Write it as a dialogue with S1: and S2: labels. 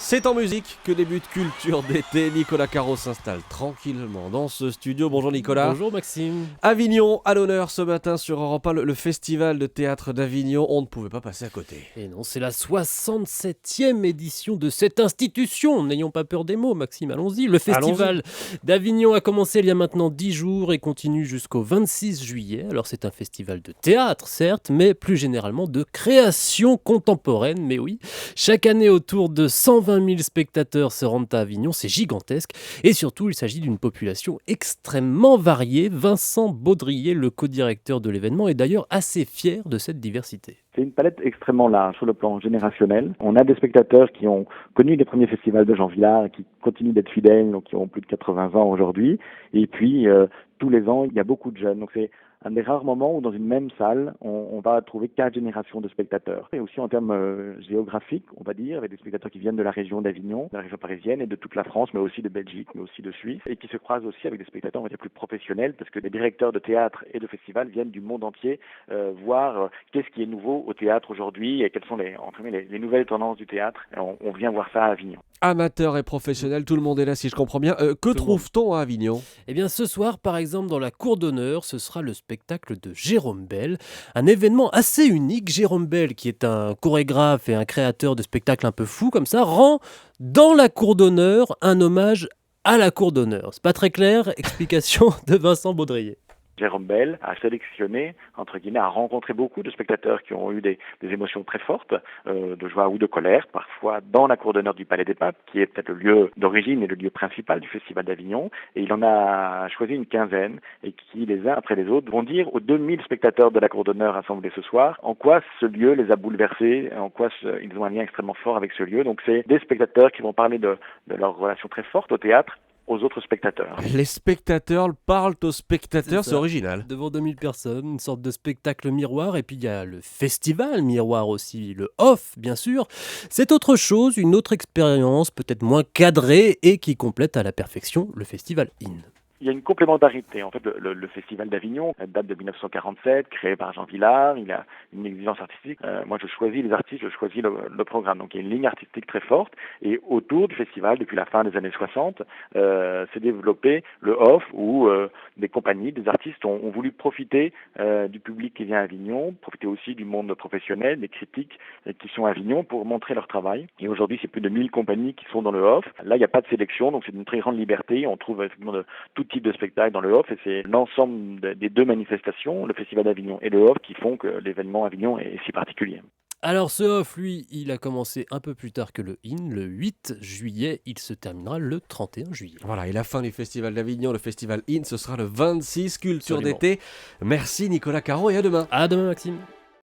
S1: C'est en musique que débute Culture d'été. Nicolas Caro s'installe tranquillement dans ce studio. Bonjour Nicolas.
S2: Bonjour Maxime.
S1: Avignon à l'honneur ce matin sur Europe 1, le festival de théâtre d'Avignon. On ne pouvait pas passer à côté.
S2: Et non, c'est la 67e édition de cette institution. N'ayons pas peur des mots, Maxime, allons-y. Le festival d'Avignon a commencé il y a maintenant 10 jours et continue jusqu'au 26 juillet. Alors c'est un festival de théâtre, certes, mais plus généralement de création contemporaine. Mais oui, chaque année autour de 120 000 spectateurs se rendent à Avignon, c'est gigantesque. Et surtout, il s'agit d'une population extrêmement variée. Vincent Baudrier, le co-directeur de l'événement, est d'ailleurs assez fier de cette diversité.
S3: C'est une palette extrêmement large sur le plan générationnel. On a des spectateurs qui ont connu les premiers festivals de Jean Vilar, qui continuent d'être fidèles, donc qui ont plus de 80 ans aujourd'hui. Et puis, tous les ans, il y a beaucoup de jeunes. Donc c'est un des rares moments où dans une même salle, on va trouver 4 générations de spectateurs. Et aussi en termes géographiques, on va dire, avec des spectateurs qui viennent de la région d'Avignon, de la région parisienne et de toute la France, mais aussi de Belgique, mais aussi de Suisse, et qui se croisent aussi avec des spectateurs, on va dire, plus professionnels, parce que les directeurs de théâtre et de festivals viennent du monde entier voir qu'est-ce qui est nouveau au théâtre aujourd'hui et quelles sont les nouvelles tendances du théâtre. On vient voir ça à Avignon.
S1: Amateurs et professionnels, tout le monde est là si je comprends bien. Que trouve-t-on à Avignon ?
S2: Eh bien ce soir, par exemple, dans la cour d'honneur, ce sera le spectacle de Jérôme Bel. Un événement assez unique. Jérôme Bel, qui est un chorégraphe et un créateur de spectacles un peu fous comme ça, rend dans la cour d'honneur un hommage à la cour d'honneur. C'est pas très clair, explication de Vincent Baudrier.
S3: Jérôme Bel a sélectionné, entre guillemets, a rencontré beaucoup de spectateurs qui ont eu des émotions très fortes, de joie ou de colère, parfois dans la cour d'honneur du Palais des Papes, qui est peut-être le lieu d'origine et le lieu principal du Festival d'Avignon. Et il en a choisi une quinzaine, et qui, les uns après les autres, vont dire aux 2000 spectateurs de la cour d'honneur assemblés ce soir, en quoi ce lieu les a bouleversés, en quoi ils ont un lien extrêmement fort avec ce lieu. Donc c'est des spectateurs qui vont parler de leur relation très forte au théâtre, aux autres spectateurs.
S1: Les spectateurs parlent aux spectateurs, c'est original.
S2: Devant 2000 personnes, une sorte de spectacle miroir. Et puis il y a le festival miroir aussi, le off bien sûr. C'est autre chose, une autre expérience, peut-être moins cadrée et qui complète à la perfection le festival In.
S3: Il y a une complémentarité. En fait, le Festival d'Avignon date de 1947, créé par Jean Vilar. Il a une exigence artistique. Moi, je choisis les artistes, je choisis le programme. Donc, il y a une ligne artistique très forte. Et autour du festival, depuis la fin des années 60, s'est développé le off où des compagnies, des artistes ont voulu profiter du public qui vient à Avignon, profiter aussi du monde professionnel, des critiques qui sont à Avignon pour montrer leur travail. Et aujourd'hui, c'est plus de 1000 compagnies qui sont dans le off. Là, il n'y a pas de sélection, donc c'est une très grande liberté. On trouve effectivement tout type de spectacle dans le off et c'est l'ensemble des deux manifestations, le Festival d'Avignon et le off, qui font que l'événement Avignon est si particulier.
S2: Alors ce off, lui, il a commencé un peu plus tard que le In, le 8 juillet, il se terminera le 31 juillet.
S1: Voilà, et la fin du Festival d'Avignon, le Festival In, ce sera le 26 Culture
S2: Absolument.
S1: d'été. Merci Nicolas Caro et à demain.
S2: À demain Maxime.